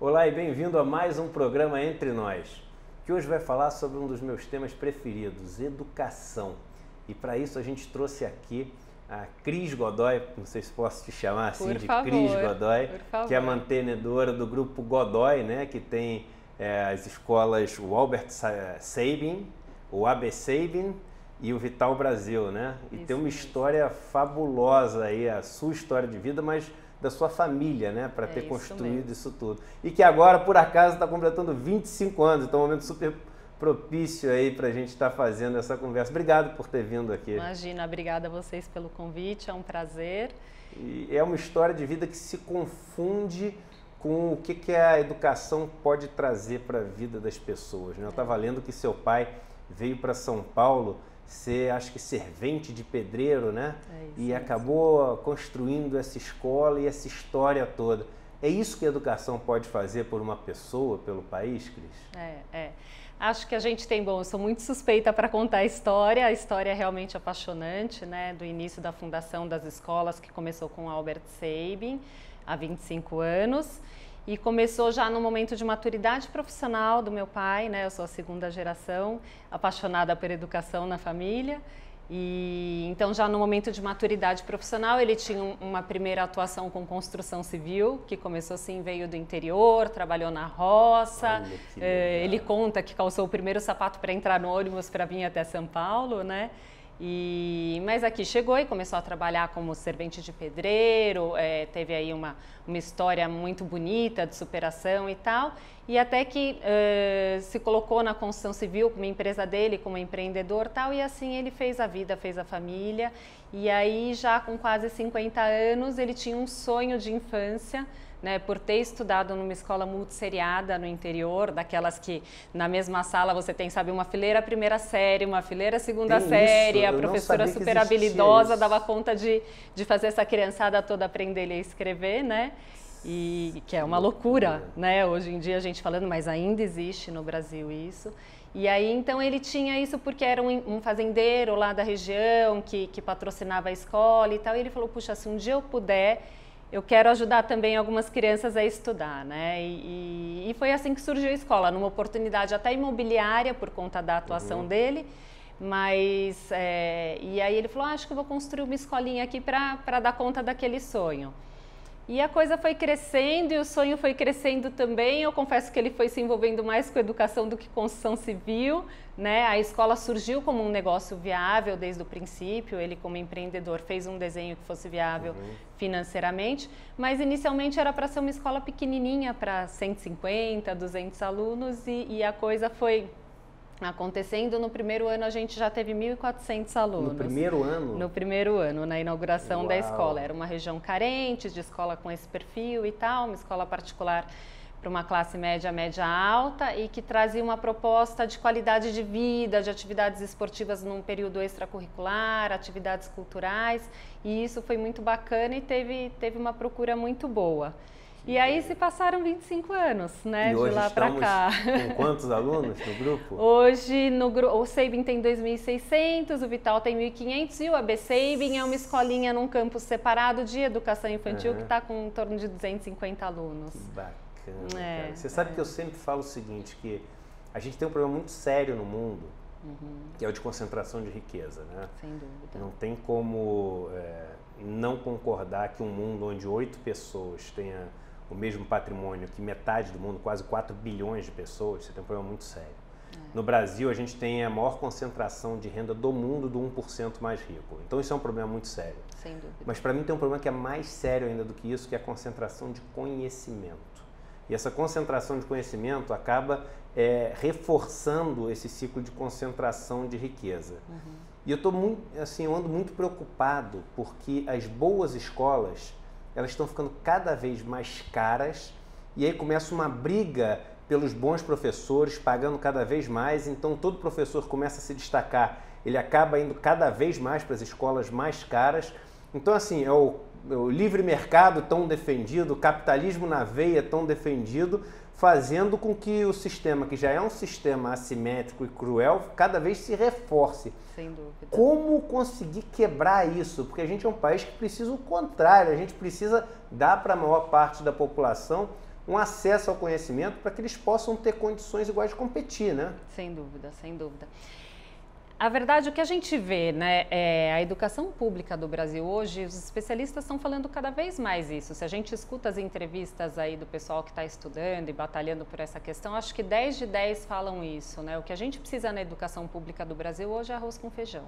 Olá e bem-vindo a mais um programa Entre Nós, que hoje vai falar sobre um dos meus temas preferidos, educação. E para isso a gente trouxe aqui a Cris Godoy, não sei se posso te chamar assim, de Cris Godoy, que é a mantenedora do grupo Godoy, né, que tem as escolas o Albert Sabin, o AB Sabin e o Vital Brasil, né? E tem uma história fabulosa aí, a sua história de vida, mas da sua família, né, para ter construído isso tudo. E que agora, por acaso, está completando 25 anos, então é um momento super propício aí para a gente estar fazendo essa conversa. Obrigado por ter vindo aqui. Imagina, obrigada a vocês pelo convite, é um prazer. E é uma história de vida que se confunde com o que a educação pode trazer para a vida das pessoas, né? Eu estava lendo que seu pai veio para São Paulo ser, acho que servente de pedreiro, né? E acabou construindo essa escola e essa história toda. É isso que a educação pode fazer por uma pessoa, pelo país, Cris? Acho que a gente tem, eu sou muito suspeita para contar a história é realmente apaixonante, né? Do início da fundação das escolas, que começou com Albert Sabin, há 25 anos. E começou já no momento de maturidade profissional do meu pai, né? Eu sou a segunda geração, apaixonada por educação na família. E então já no momento de maturidade profissional ele tinha uma primeira atuação com construção civil, que começou assim, veio do interior, trabalhou na roça. Ele conta que calçou o primeiro sapato para entrar no ônibus para vir até São Paulo, né? Mas aqui chegou e começou a trabalhar como servente de pedreiro, teve aí uma história muito bonita de superação e tal, e até que se colocou na construção civil como empresa dele, como empreendedor e tal, e assim ele fez a vida, fez a família, e aí já com quase 50 anos ele tinha um sonho de infância, né, por ter estudado numa escola multisseriada no interior, daquelas que na mesma sala você tem, sabe, uma fileira primeira série, uma fileira segunda série, a professora super habilidosa dava conta de fazer essa criançada toda aprender a ler e escrever, né? E que é uma loucura, né? Hoje em dia a gente falando, mas ainda existe no Brasil isso. E aí, então, ele tinha isso porque era um fazendeiro lá da região que patrocinava a escola e tal, e ele falou, puxa, se um dia eu puder, eu quero ajudar também algumas crianças a estudar, né? E foi assim que surgiu a escola, numa oportunidade até imobiliária por conta da atuação dele, mas e aí ele falou, acho que eu vou construir uma escolinha aqui para dar conta daquele sonho. E a coisa foi crescendo e o sonho foi crescendo também. Eu confesso que ele foi se envolvendo mais com educação do que construção civil, né? A escola surgiu como um negócio viável desde o princípio. Ele, como empreendedor, fez um desenho que fosse viável financeiramente, mas inicialmente era para ser uma escola pequenininha, para 150, 200 alunos, e a coisa foi acontecendo. No primeiro ano a gente já teve 1.400 alunos. No primeiro ano? No primeiro ano, na inauguração da escola. Era uma região carente, de escola com esse perfil e tal, uma escola particular para uma classe média, média alta, e que trazia uma proposta de qualidade de vida, de atividades esportivas num período extracurricular, atividades culturais, e isso foi muito bacana e teve uma procura muito boa. E aí se passaram 25 anos, né, de lá para cá. Com quantos alunos no grupo? Hoje o Sabin tem 2.600, o Vital tem 1.500 e o AB Sabin é uma escolinha num campus separado de educação infantil que está com em torno de 250 alunos. Que bacana, cara. Você sabe que eu sempre falo o seguinte, que a gente tem um problema muito sério no mundo, que é o de concentração de riqueza, né? Sem dúvida. Não tem como não concordar que um mundo onde 8 pessoas tenha o mesmo patrimônio que metade do mundo, quase 4 bilhões de pessoas, você tem um problema muito sério. No Brasil, a gente tem a maior concentração de renda do mundo do 1% mais rico. Então, isso é um problema muito sério. Sem dúvida. Mas, para mim, tem um problema que é mais sério ainda do que isso, que é a concentração de conhecimento. E essa concentração de conhecimento acaba reforçando esse ciclo de concentração de riqueza. E eu eu ando muito preocupado, porque as boas escolas, elas estão ficando cada vez mais caras, e aí começa uma briga pelos bons professores, pagando cada vez mais, então todo professor começa a se destacar, ele acaba indo cada vez mais para as escolas mais caras. Então, assim, é o livre mercado tão defendido, o capitalismo na veia tão defendido, fazendo com que o sistema, que já é um sistema assimétrico e cruel, cada vez se reforce. Sem dúvida. Como conseguir quebrar isso? Porque a gente é um país que precisa o contrário, a gente precisa dar para a maior parte da população um acesso ao conhecimento para que eles possam ter condições iguais de competir, né? Sem dúvida, sem dúvida. A verdade, o que a gente vê, né, a educação pública do Brasil hoje, os especialistas estão falando cada vez mais isso. Se a gente escuta as entrevistas aí do pessoal que está estudando e batalhando por essa questão, acho que 10 de 10 falam isso, né? O que a gente precisa na educação pública do Brasil hoje é arroz com feijão.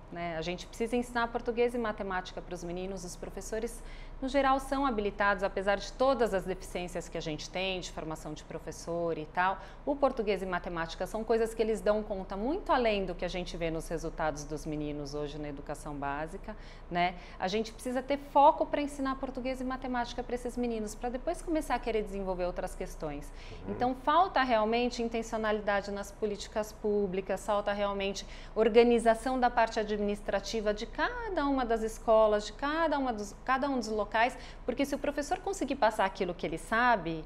Né? A gente precisa ensinar português e matemática para os meninos. Os professores, no geral, são habilitados, apesar de todas as deficiências que a gente tem, de formação de professor e tal. O português e matemática são coisas que eles dão conta muito além do que a gente vê nos resultados dos meninos hoje na educação básica. Né? A gente precisa ter foco para ensinar português e matemática para esses meninos, para depois começar a querer desenvolver outras questões. Então, falta realmente intencionalidade nas políticas públicas, falta realmente organização da parte administrativa de cada uma das escolas, de cada um dos locais, porque se o professor conseguir passar aquilo que ele sabe,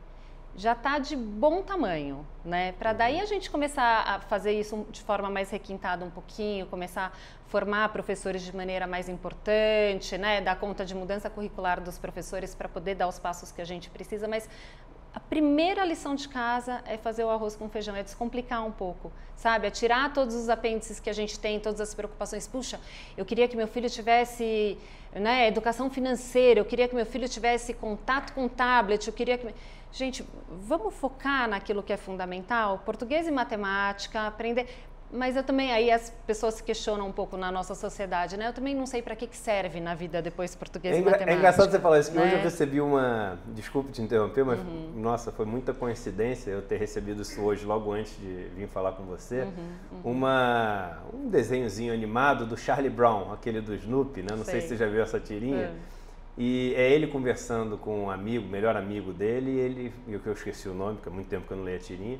já está de bom tamanho, né? Para daí a gente começar a fazer isso de forma mais requintada um pouquinho, começar a formar professores de maneira mais importante, né? Dar conta de mudança curricular dos professores para poder dar os passos que a gente precisa, mas a primeira lição de casa é fazer o arroz com feijão, é descomplicar um pouco, sabe? É tirar todos os apêndices que a gente tem, todas as preocupações. Puxa, eu queria que meu filho tivesse, né, educação financeira, eu queria que meu filho tivesse contato com tablet, eu queria que... Gente, vamos focar naquilo que é fundamental? Português e matemática, aprender... Mas eu também, aí as pessoas se questionam um pouco na nossa sociedade, né? Eu também não sei para que serve na vida depois português e matemática. É engraçado você falar isso, que né? hoje eu recebi uma... Desculpe te interromper, mas, nossa, foi muita coincidência eu ter recebido isso hoje, logo antes de vir falar com você. Um desenhozinho animado do Charlie Brown, aquele do Snoopy, né? Não sei se você já viu essa tirinha. E é ele conversando com um amigo, melhor amigo dele, e eu esqueci o nome, porque há muito tempo que eu não leio a tirinha.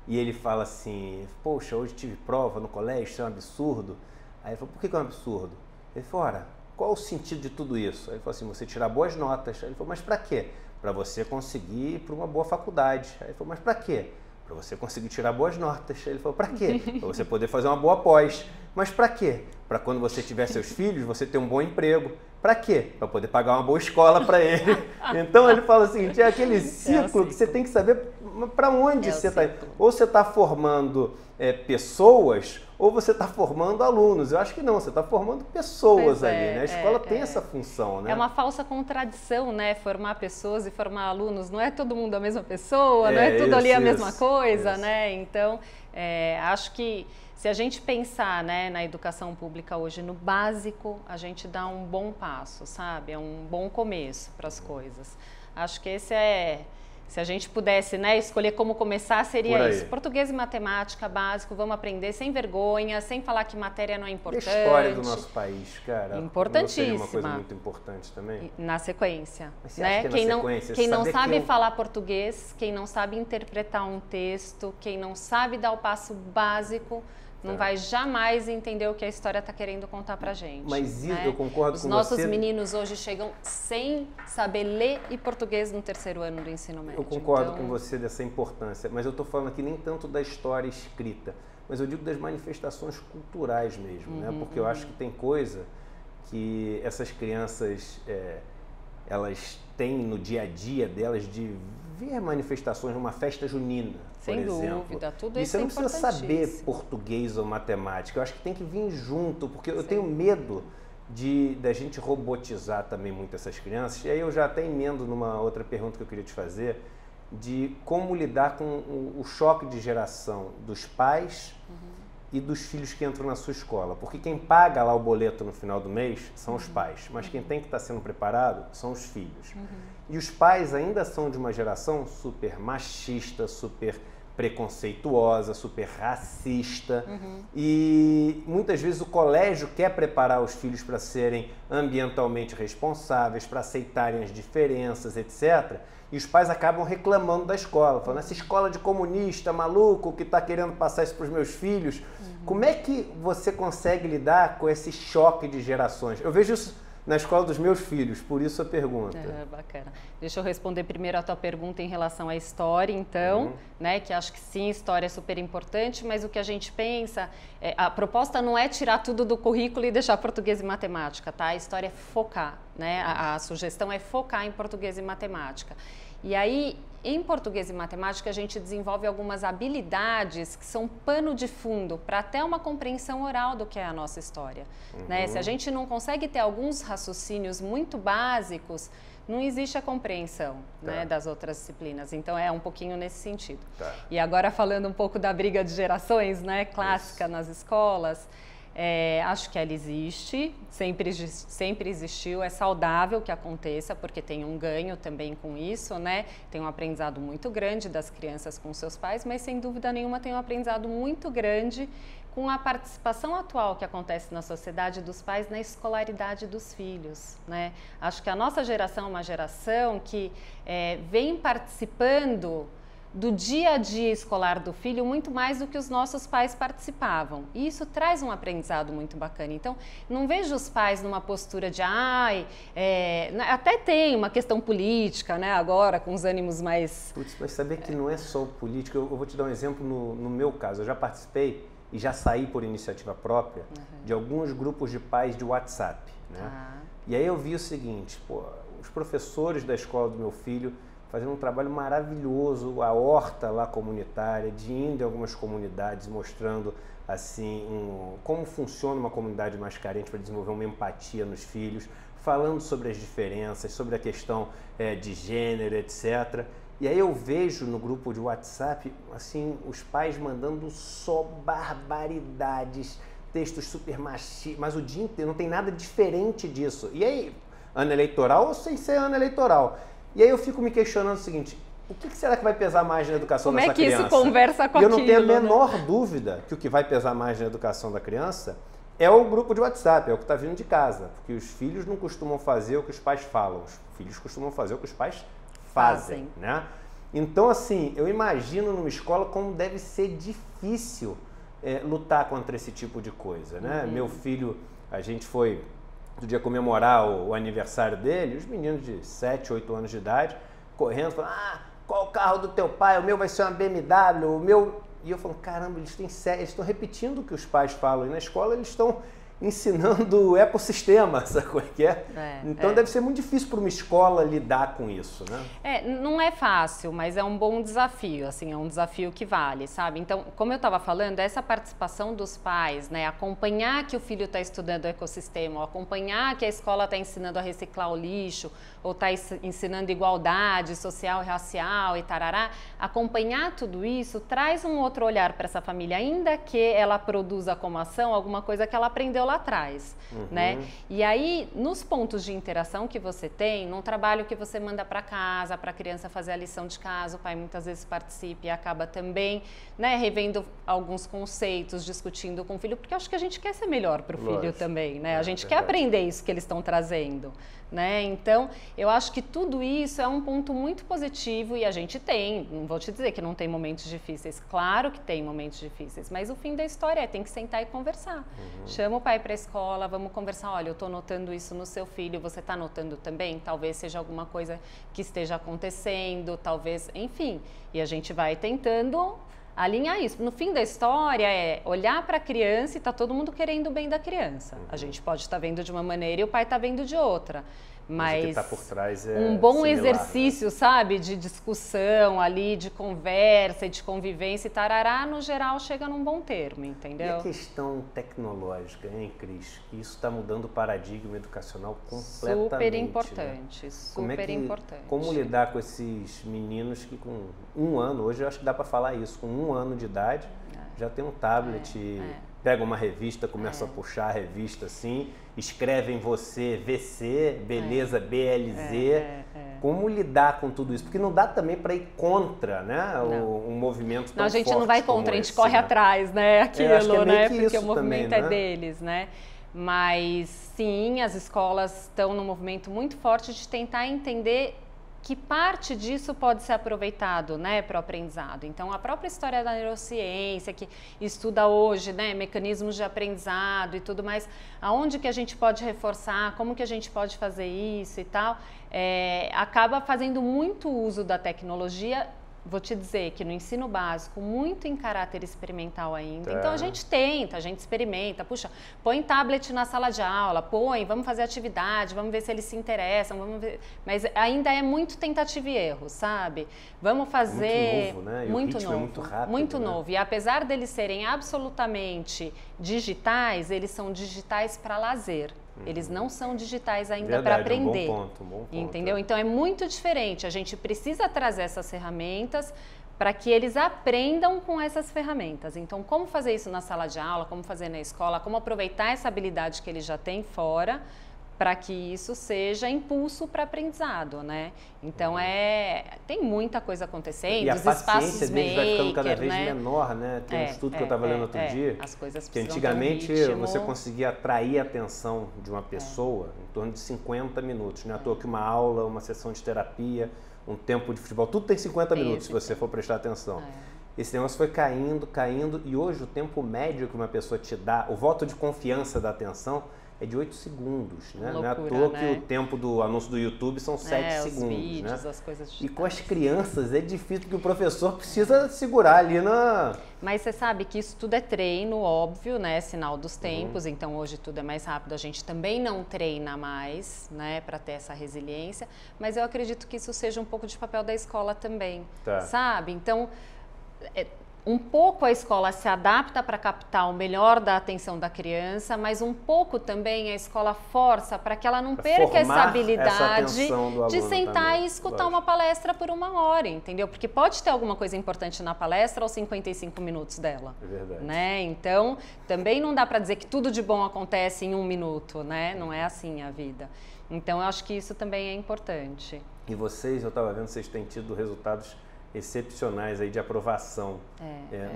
E ele fala assim, poxa, hoje tive prova no colégio, isso é um absurdo. Aí ele falou, por que é um absurdo? Ele falou, ora, qual o sentido de tudo isso? Aí ele falou assim, você tirar boas notas. Aí ele falou, mas para quê? Para você conseguir ir para uma boa faculdade. Aí ele falou, mas para quê? Para você conseguir tirar boas notas. Aí ele falou, para quê? Para você poder fazer uma boa pós. Mas para quê? Para quando você tiver seus filhos, você ter um bom emprego. Para quê? Para poder pagar uma boa escola para ele. Então ele fala assim, é aquele ciclo que você tem que saber para onde você está. Ou você está formando pessoas, ou você está formando alunos. Eu acho que não, você está formando pessoas ali, né? A escola tem essa função, né? É uma falsa contradição, né? Formar pessoas e formar alunos. Não é todo mundo a mesma pessoa, não é tudo ali a mesma coisa, né? Então, acho que se a gente pensar, né, na educação pública hoje, no básico, a gente dá um bom passo, sabe? É um bom começo para as coisas. Acho que esse se a gente pudesse, né, escolher como começar, seria isso. Português e matemática, básico, vamos aprender sem vergonha, sem falar que matéria não é importante. A história do nosso país, cara. Importantíssima. Uma coisa muito importante também. Na sequência. Mas você né? acha que sequência, quem não sabe falar português, quem não sabe interpretar um texto, quem não sabe dar o passo básico, não vai jamais entender o que a história está querendo contar pra gente. Mas isso, eu concordo com você. Os nossos meninos hoje chegam sem saber ler e português no terceiro ano do ensino médio. Eu concordo com você dessa importância, mas eu estou falando aqui nem tanto da história escrita, mas eu digo das manifestações culturais mesmo, né? Porque eu acho que tem coisa que essas crianças, elas têm no dia a dia delas de ver manifestações numa festa junina, por exemplo. Sem dúvida, tudo isso é importantíssimo. E você não precisa saber português ou matemática, eu acho que tem que vir junto, porque eu tenho medo da gente robotizar também muito essas crianças. E aí eu já até emendo numa outra pergunta que eu queria te fazer, de como lidar com o choque de geração dos pais e dos filhos que entram na sua escola. Porque quem paga lá o boleto no final do mês são os pais, mas quem tem que estar sendo preparado são os filhos. E os pais ainda são de uma geração super machista, super preconceituosa, super racista, e muitas vezes o colégio quer preparar os filhos para serem ambientalmente responsáveis, para aceitarem as diferenças, etc. E os pais acabam reclamando da escola, falando, essa escola de comunista, maluco, que está querendo passar isso para os meus filhos. Como é que você consegue lidar com esse choque de gerações? Eu vejo isso na escola dos meus filhos, por isso a pergunta. Bacana. Deixa eu responder primeiro a tua pergunta em relação à história, então, né, que acho que sim, história é super importante, mas o que a gente pensa, a proposta não é tirar tudo do currículo e deixar português e matemática, tá? A história é focar, né? A sugestão é focar em português e matemática. E aí, em português e matemática, a gente desenvolve algumas habilidades que são pano de fundo para até uma compreensão oral do que é a nossa história. Né? Se a gente não consegue ter alguns raciocínios muito básicos, não existe a compreensão né, das outras disciplinas. Então, é um pouquinho nesse sentido. E agora, falando um pouco da briga de gerações, né, clássica nas escolas, acho que ela existe, sempre existiu, é saudável que aconteça, porque tem um ganho também com isso, né? Tem um aprendizado muito grande das crianças com seus pais, mas sem dúvida nenhuma tem um aprendizado muito grande com a participação atual que acontece na sociedade dos pais na escolaridade dos filhos, né? Acho que a nossa geração é uma geração que vem participando do dia a dia escolar do filho muito mais do que os nossos pais participavam. E isso traz um aprendizado muito bacana. Então, não vejo os pais numa postura de até tem uma questão política, né, agora, com os ânimos mais... Putz, mas saber que não é só política, eu vou te dar um exemplo no meu caso. Eu já participei e já saí por iniciativa própria de alguns grupos de pais de WhatsApp, né? E aí eu vi o seguinte, os professores da escola do meu filho fazendo um trabalho maravilhoso, a horta lá comunitária, de indo em algumas comunidades, mostrando assim como funciona uma comunidade mais carente para desenvolver uma empatia nos filhos, falando sobre as diferenças, sobre a questão de gênero, etc. E aí eu vejo no grupo de WhatsApp, assim, os pais mandando só barbaridades, textos super machistas, mas o dia inteiro não tem nada diferente disso. E aí, ano eleitoral ou sem ser ano eleitoral? E aí eu fico me questionando o seguinte, o que será que vai pesar mais na educação dessa criança? Como é que isso conversa com aquilo? E eu não tenho a menor dúvida que o que vai pesar mais na educação da criança é o grupo de WhatsApp, é o que está vindo de casa. Porque os filhos não costumam fazer o que os pais falam, os filhos costumam fazer o que os pais fazem, né? Então, assim, eu imagino numa escola como deve ser difícil lutar contra esse tipo de coisa, né? Meu filho, a gente foi do dia comemorar o aniversário dele, os meninos de 7, 8 anos de idade, correndo, falando, qual o carro do teu pai? O meu vai ser uma BMW, o meu... E eu falo, caramba, eles estão repetindo o que os pais falam, e na escola eles estão ensinando o ecossistema, sabe como é que é? Então deve ser muito difícil para uma escola lidar com isso, né? Não é fácil, mas é um bom desafio, assim, é um desafio que vale, sabe? Então, como eu estava falando, essa participação dos pais, né, acompanhar que o filho está estudando o ecossistema, ou acompanhar que a escola está ensinando a reciclar o lixo, ou está ensinando igualdade social e racial e tarará, acompanhar tudo isso traz um outro olhar para essa família, ainda que ela produza como ação alguma coisa que ela aprendeu lá atrás, né? E aí, nos pontos de interação que você tem, num trabalho que você manda para casa, para a criança fazer a lição de casa, o pai muitas vezes participa e acaba também, né, revendo alguns conceitos, discutindo com o filho, porque eu acho que a gente quer ser melhor para o filho também, né? A gente quer aprender isso que eles estão trazendo, né? Então, eu acho que tudo isso é um ponto muito positivo e a gente tem, não vou te dizer que não tem momentos difíceis, claro que tem momentos difíceis, mas o fim da história tem que sentar e conversar. Chama o pai para a escola, vamos conversar, olha, eu estou notando isso no seu filho, você está notando também? Talvez seja alguma coisa que esteja acontecendo, talvez, enfim, e a gente vai tentando alinhar isso. No fim da história é olhar para a criança e está todo mundo querendo o bem da criança. A gente pode estar vendo de uma maneira e o pai está vendo de outra. Mas o que tá por trás é um bom similar, exercício, né? Sabe, de discussão ali, de conversa e de convivência e tarará, no geral chega num bom termo, entendeu? E a questão tecnológica, hein, Cris? Isso está mudando o paradigma educacional completamente. Super importante, né? super importante. Como lidar com esses meninos que com 1 ano, hoje eu acho que dá para falar isso, com 1 ano de idade, já tem um tablet, pega uma revista, começa a puxar a revista assim, escreve em você VC, beleza, BLZ. Como lidar com tudo isso? Porque não dá também para ir contra, né, um movimento tão forte. Não, a gente não vai contra, a gente esse, corre atrás, né, aquilo, acho que é meio né, que porque isso o movimento também, é né? deles, né. Mas sim, as escolas estão num movimento muito forte de tentar entender que parte disso pode ser aproveitado, né, para o aprendizado. Então, a própria história da neurociência, que estuda hoje, né, mecanismos de aprendizado e tudo mais, aonde que a gente pode reforçar, como que a gente pode fazer isso e tal, acaba fazendo muito uso da tecnologia vou te dizer que no ensino básico, muito em caráter experimental ainda. Então a gente tenta, a gente experimenta, puxa, põe tablet na sala de aula, vamos fazer atividade, vamos ver se eles se interessam, vamos ver. Mas ainda é muito tentativa e erro, sabe? Vamos fazer... Muito novo, né? E muito o ritmo novo, é muito rápido, muito né? novo. E apesar deles serem absolutamente digitais, eles são digitais para lazer. Eles não são digitais ainda para aprender. Um bom ponto. Entendeu? Então é muito diferente. A gente precisa trazer essas ferramentas para que eles aprendam com essas ferramentas. Então, como fazer isso na sala de aula, como fazer na escola, como aproveitar essa habilidade que eles já têm fora, para que isso seja impulso para aprendizado, né? Então tem muita coisa acontecendo, e a os paciência espaços deles vai ficando cada vez né? menor, né? Tem um estudo que eu estava lendo outro dia, as coisas que antigamente você conseguia atrair a atenção de uma pessoa em torno de 50 minutos, não é à toa que uma aula, uma sessão de terapia, um tempo de futebol, tudo tem 50 minutos se você for prestar atenção. Esse negócio foi caindo, e hoje o tempo médio que uma pessoa te dá, o voto de confiança da atenção é de 8 segundos, né? Loucura, não é à toa né? que o tempo do anúncio do YouTube são 7 segundos, vídeos, né? as coisas E com as crianças é difícil, porque o professor precisa segurar ali na... Mas você sabe que isso tudo é treino, óbvio, né? Sinal dos tempos, então hoje tudo é mais rápido, a gente também não treina mais, né? Para ter essa resiliência, mas eu acredito que isso seja um pouco de papel da escola também, sabe? Então, um pouco a escola se adapta para captar o melhor da atenção da criança, mas um pouco também a escola força para que ela não perca essa habilidade de sentar e escutar uma palestra por 1 hora, entendeu? Porque pode ter alguma coisa importante na palestra aos 55 minutos dela. É verdade. Né? Então, também não dá para dizer que tudo de bom acontece em 1 minuto, né? Não é assim a vida. Então, eu acho que isso também é importante. E vocês, eu estava vendo, vocês têm tido resultados excepcionais aí de aprovação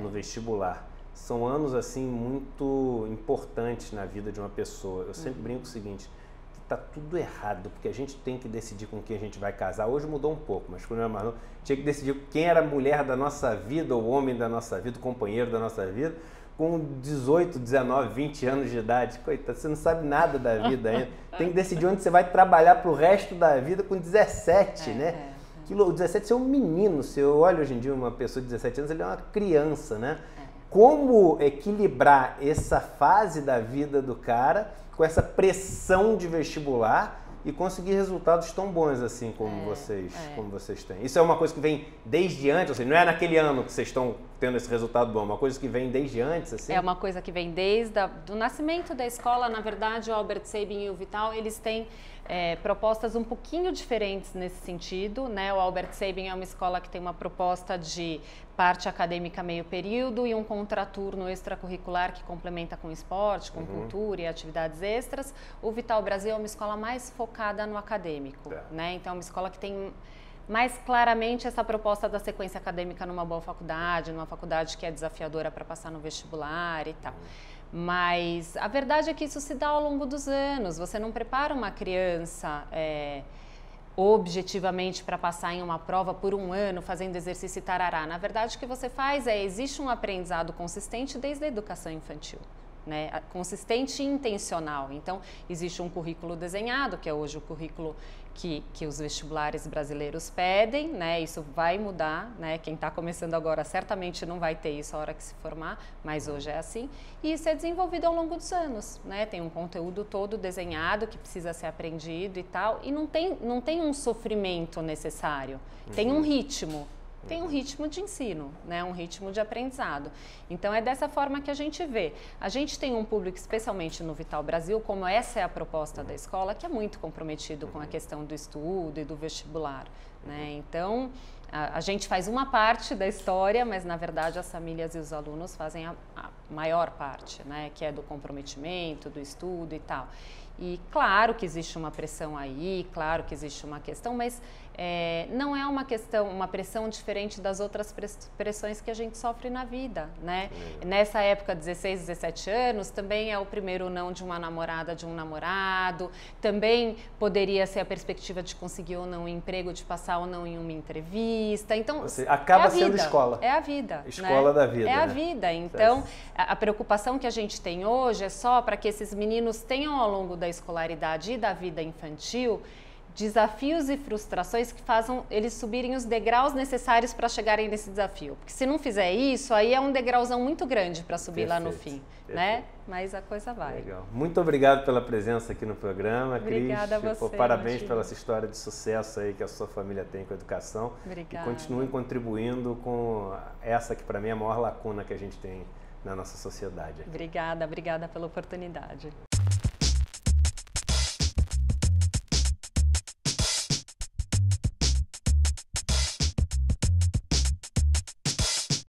no vestibular. São anos assim muito importantes na vida de uma pessoa. Eu sempre brinco o seguinte, que tá tudo errado, porque a gente tem que decidir com quem a gente vai casar. Hoje mudou um pouco, mas quando eu era mais novo, tinha que decidir quem era a mulher da nossa vida, o homem da nossa vida, o companheiro da nossa vida, com 18, 19, 20 anos de idade. Coitado, você não sabe nada da vida ainda. Tem que decidir onde você vai trabalhar pro resto da vida com 17, né? O 17 é um menino, se eu olho hoje em dia uma pessoa de 17 anos, ele é uma criança, né? Como equilibrar essa fase da vida do cara com essa pressão de vestibular e conseguir resultados tão bons assim como vocês têm? Isso é uma coisa que vem desde antes, ou seja, não é naquele ano que vocês estão tendo esse resultado bom, é uma coisa que vem desde antes, assim? É uma coisa que vem desde o nascimento da escola. Na verdade, o Albert Sabin e o Vital, eles têm propostas um pouquinho diferentes nesse sentido, né? O Albert Sabin é uma escola que tem uma proposta de parte acadêmica meio período e um contraturno extracurricular que complementa com esporte, com cultura e atividades extras. O Vital Brasil é uma escola mais focada no acadêmico, né? Então é uma escola que tem mais claramente essa proposta da sequência acadêmica numa boa faculdade, numa faculdade que é desafiadora para passar no vestibular e tal. Mas a verdade é que isso se dá ao longo dos anos. Você não prepara uma criança objetivamente para passar em uma prova por 1 ano fazendo exercício e tarará. Na verdade, o que você faz existe um aprendizado consistente desde a educação infantil, né? Consistente e intencional. Então, existe um currículo desenhado, que é hoje o currículo que os vestibulares brasileiros pedem, né? Isso vai mudar, né? Quem está começando agora certamente não vai ter isso a hora que se formar, mas hoje é assim. E isso é desenvolvido ao longo dos anos, né? Tem um conteúdo todo desenhado que precisa ser aprendido e tal, e não tem um sofrimento necessário, tem um ritmo. Tem um ritmo de ensino, né? Um ritmo de aprendizado. Então, é dessa forma que a gente vê. A gente tem um público, especialmente no Vital Brasil, como essa é a proposta da escola, que é muito comprometido com a questão do estudo e do vestibular, né? Então, a gente faz uma parte da história, mas, na verdade, as famílias e os alunos fazem a maior parte, né? Que é do comprometimento, do estudo e tal. E claro que existe uma pressão aí, claro que existe uma questão, mas não é uma pressão diferente das outras pressões que a gente sofre na vida, né? Nessa época, 16, 17 anos, também é o primeiro não de uma namorada, de um namorado, também poderia ser a perspectiva de conseguir ou não um emprego, de passar ou não em uma entrevista. Então, acaba sendo escola. É a vida. Escola, né? Da vida. É a vida. Então, a preocupação que a gente tem hoje é só para que esses meninos tenham ao longo da escolaridade e da vida infantil desafios e frustrações que façam eles subirem os degraus necessários para chegarem nesse desafio. Porque se não fizer isso, aí é um degrauzão muito grande para subir lá no fim, né? Mas a coisa vai. Legal. Muito obrigado pela presença aqui no programa, Cris. Obrigada a você, parabéns Martinho. pela essa história de sucesso aí que a sua família tem com a educação. Obrigada. E continuem contribuindo com essa que para mim é a maior lacuna que a gente tem na nossa sociedade. Obrigada pela oportunidade.